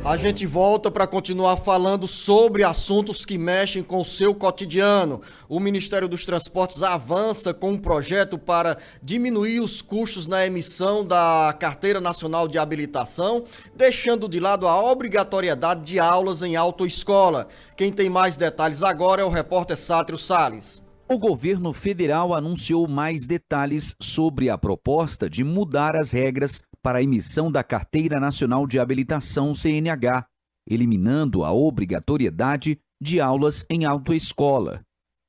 A gente volta para continuar falando sobre assuntos que mexem com o seu cotidiano. O Ministério dos Transportes avança com um projeto para diminuir os custos na emissão da Carteira Nacional de Habilitação, deixando de lado a obrigatoriedade de aulas em autoescola. Quem tem mais detalhes agora é o repórter Sátiro Salles. O governo federal anunciou mais detalhes sobre a proposta de mudar as regras para a emissão da Carteira Nacional de Habilitação CNH, eliminando a obrigatoriedade de aulas em autoescola.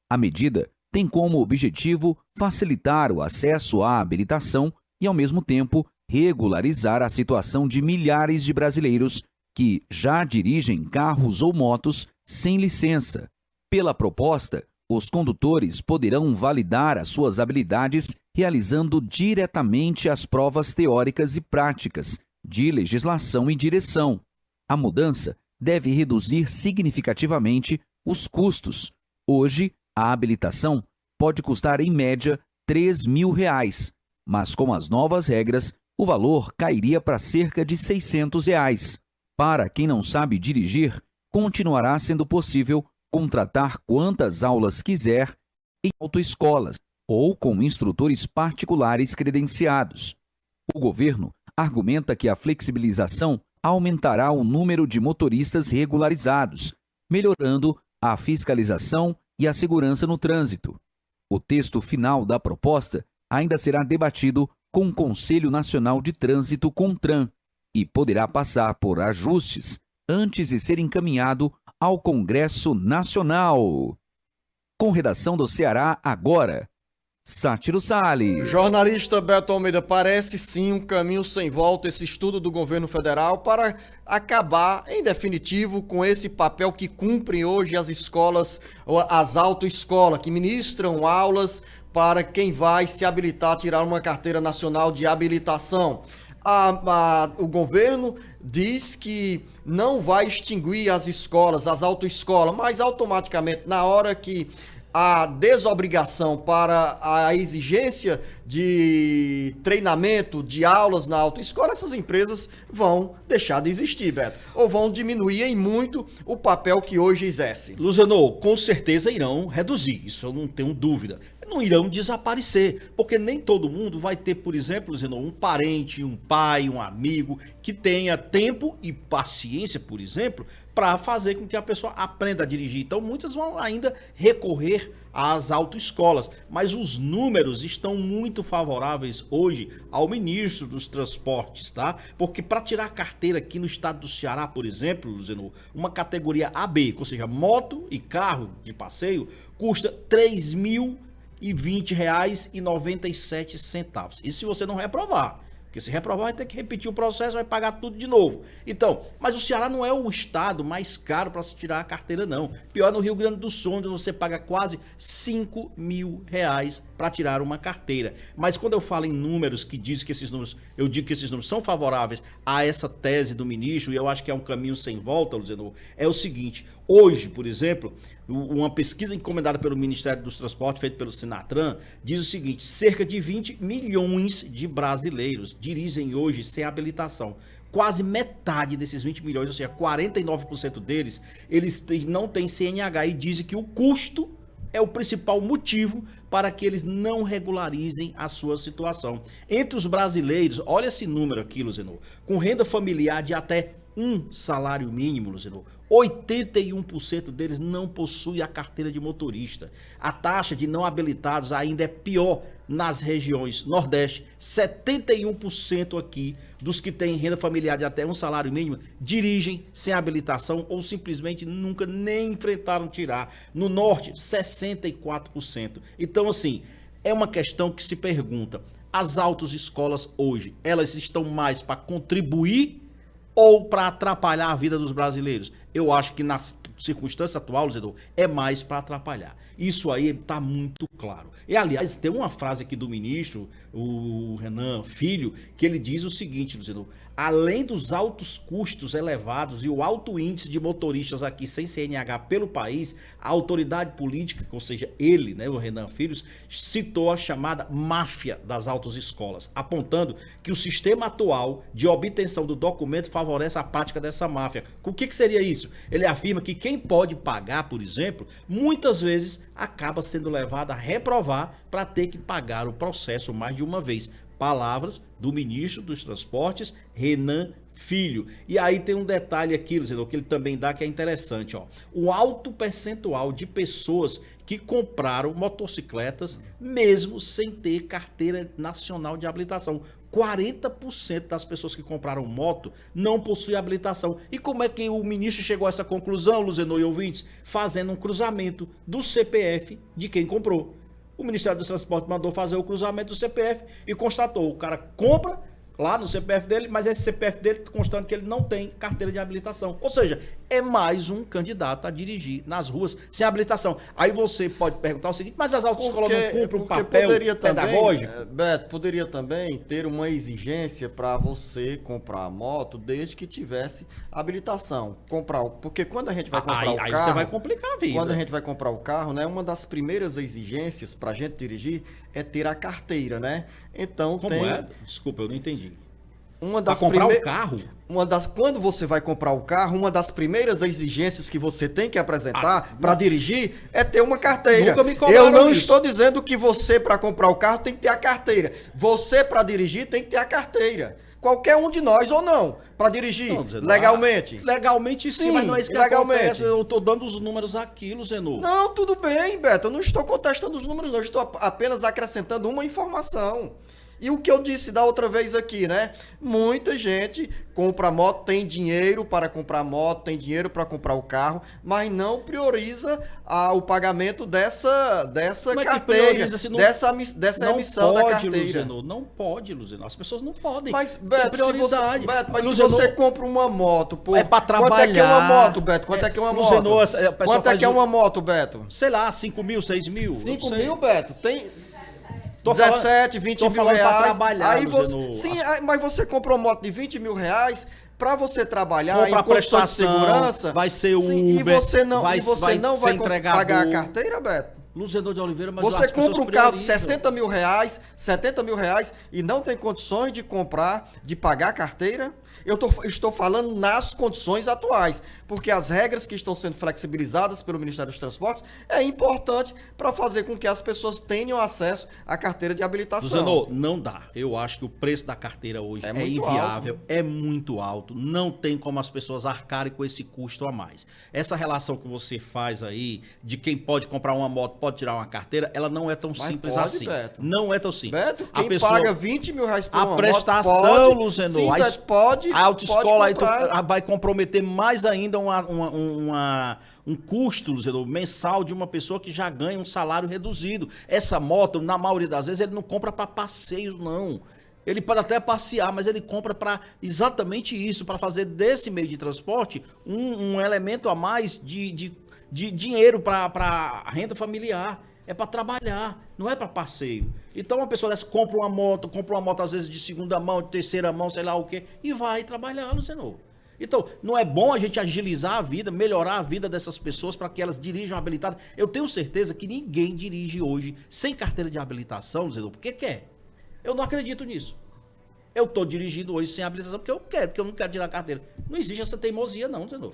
A medida tem como objetivo facilitar o acesso à habilitação e, ao mesmo tempo, regularizar a situação de milhares de brasileiros que já dirigem carros ou motos sem licença. Pela proposta, os condutores poderão validar as suas habilidades realizando diretamente as provas teóricas e práticas de legislação e direção. A mudança deve reduzir significativamente os custos. Hoje, a habilitação pode custar em média R$3.000, mas com as novas regras, o valor cairia para cerca de R$600. Para quem não sabe dirigir, continuará sendo possível contratar quantas aulas quiser em autoescolas ou com instrutores particulares credenciados. O governo argumenta que a flexibilização aumentará o número de motoristas regularizados, melhorando a fiscalização e a segurança no trânsito. O texto final da proposta ainda será debatido com o Conselho Nacional de Trânsito CONTRAN e poderá passar por ajustes antes de ser encaminhado ao Congresso Nacional. Com redação do Ceará Agora, Sátiro Salles. Jornalista Beto Almeida, parece sim um caminho sem volta esse estudo do governo federal para acabar, em definitivo, com esse papel que cumprem hoje as escolas, as autoescolas, que ministram aulas para quem vai se habilitar a tirar uma carteira nacional de habilitação. O governo diz que não vai extinguir as escolas, as autoescolas, mas automaticamente, na hora que a desobrigação para a exigência de treinamento, de aulas na autoescola, essas empresas vão deixar de existir, Beto. Ou vão diminuir em muito o papel que hoje exerce. Luciano, com certeza irão reduzir, isso eu não tenho dúvida. Não irão desaparecer, porque nem todo mundo vai ter, por exemplo, Luciano, um parente, um pai, um amigo que tenha tempo e paciência, por exemplo, para fazer com que a pessoa aprenda a dirigir. Então, muitas vão ainda recorrer às autoescolas, mas os números estão muito favoráveis hoje ao ministro dos Transportes, tá? Porque para tirar a carteira aqui no estado do Ceará, por exemplo, Luciano, uma categoria AB, ou seja, moto e carro de passeio, custa R$3.020,97. Isso se você não reprovar. Porque se reprovar, vai ter que repetir o processo, vai pagar tudo de novo. Então, mas o Ceará não é o estado mais caro para se tirar a carteira, não. Pior no Rio Grande do Sul, onde você paga quase R$5.000 para tirar uma carteira. Mas quando eu falo em números que diz que esses números, eu digo que esses números são favoráveis a essa tese do ministro, e eu acho que é um caminho sem volta, Luciano, é o seguinte: hoje, por exemplo, uma pesquisa encomendada pelo Ministério dos Transportes, feita pelo Senatran, diz o seguinte: cerca de 20 milhões de brasileiros dirigem hoje sem habilitação. Quase metade desses 20 milhões, ou seja, 49% deles, eles não têm CNH e dizem que o custo é o principal motivo para que eles não regularizem a sua situação. Entre os brasileiros, olha esse número aqui, Luciano, com renda familiar de até um salário mínimo, Luciano, 81% deles não possui a carteira de motorista. A taxa de não habilitados ainda é pior nas regiões Nordeste. 71% aqui dos que têm renda familiar de até um salário mínimo dirigem sem habilitação ou simplesmente nunca nem enfrentaram tirar. No Norte, 64%. Então, assim, é uma questão que se pergunta: as autoescolas hoje, elas estão mais para contribuir ou para atrapalhar a vida dos brasileiros? Eu acho que na circunstância atual, Luciano, é mais para atrapalhar. Isso aí está muito claro. E, aliás, tem uma frase aqui do ministro, o Renan Filho, que ele diz o seguinte, Luciano: além dos altos custos elevados e o alto índice de motoristas aqui sem CNH pelo país, a autoridade política, ou seja, ele, né, o Renan Filhos, citou a chamada máfia das autoescolas, apontando que o sistema atual de obtenção do documento favorece a prática dessa máfia. O que seria isso? Ele afirma que quem pode pagar, por exemplo, muitas vezes acaba sendo levado a reprovar para ter que pagar o processo mais de uma vez. Palavras do ministro dos Transportes, Renan Filho. E aí tem um detalhe aqui, Luciano, que ele também dá que é interessante, ó. O alto percentual de pessoas que compraram motocicletas mesmo sem ter carteira nacional de habilitação. 40% das pessoas que compraram moto não possuem habilitação. E como é que o ministro chegou a essa conclusão, Luciano e ouvintes? Fazendo um cruzamento do CPF de quem comprou. O Ministério dos Transportes mandou fazer o cruzamento do CPF e constatou, o cara compra lá no CPF dele, mas esse CPF dele constando que ele não tem carteira de habilitação. Ou seja, é mais um candidato a dirigir nas ruas sem habilitação. Aí você pode perguntar o seguinte, mas as autoescolas não cumprem um papel pedagógico? Beto, poderia também ter uma exigência para você comprar a moto desde que tivesse habilitação. Porque quando a gente vai comprar o carro... Aí você vai complicar a vida. Quando a gente vai comprar o carro, né, uma das primeiras exigências para a gente dirigir é ter a carteira, né? Então Como é? Desculpa, eu não entendi. Para comprar um carro? Quando você vai comprar o carro, uma das primeiras exigências que você tem que apresentar para dirigir é ter uma carteira. Nunca me cobraram Eu não isso. estou dizendo que você, para comprar o carro, tem que ter a carteira. Você, para dirigir, tem que ter a carteira. Qualquer um de nós ou não, para dirigir legalmente. Legalmente sim, mas não é isso que acontece. Eu estou dando os números aqui, Luciano. Não, tudo bem, Beto. Eu não estou contestando os números, não. Eu estou apenas acrescentando uma informação. E o que eu disse da outra vez aqui, né? Muita gente compra moto, tem dinheiro para comprar moto, tem dinheiro para comprar o carro, mas não prioriza o pagamento dessa carteira, dessa emissão da carteira. Luciano, não pode, Luciano. As pessoas não podem. Mas, Beto, se Luciano, você compra uma moto, pô, é para trabalhar. Quanto é que é uma moto, Beto? Quanto é que é uma moto? Luciano, quanto é que é uma moto, Beto? Sei lá, 5 mil, 6 mil. 5 mil, Beto? Tem... 17, 20 mil reais. Aí você, sim, mas você comprou uma moto de 20 mil reais para você trabalhar em condições de segurança. Vai ser o Uber. E você não vai pagar a carteira, Beto? Luciano de Oliveira, mas você compra um carro de 60 mil reais, 70 mil reais e não tem condições de pagar a carteira? Eu estou falando nas condições atuais, porque as regras que estão sendo flexibilizadas pelo Ministério dos Transportes é importante para fazer com que as pessoas tenham acesso à carteira de habilitação. Luciano, não dá. Eu acho que o preço da carteira hoje é inviável, é muito alto, não tem como as pessoas arcarem com esse custo a mais. Essa relação que você faz aí, de quem pode comprar uma moto, pode tirar uma carteira, ela não é tão simples assim. Beto. Não é tão simples. Beto, quem paga 20 mil reais por uma moto, a prestação, Luciano, sim, pode. A autoescola aí vai comprometer mais ainda um custo, Luciano, mensal de uma pessoa que já ganha um salário reduzido. Essa moto, na maioria das vezes, ele não compra para passeio, não. Ele pode até passear, mas ele compra para exatamente isso, para fazer desse meio de transporte um elemento a mais de dinheiro para a renda familiar. É para trabalhar, não é para passeio. Então uma pessoa dessa compra uma moto às vezes de segunda mão, de terceira mão, sei lá o quê, e vai trabalhar, Luciano. Então, não é bom a gente agilizar a vida, melhorar a vida dessas pessoas para que elas dirijam habilitadas? Eu tenho certeza que ninguém dirige hoje sem carteira de habilitação, Luciano, porque quer. Eu não acredito nisso. Eu estou dirigindo hoje sem habilitação porque eu quero, porque eu não quero tirar a carteira. Não existe essa teimosia não, Luciano.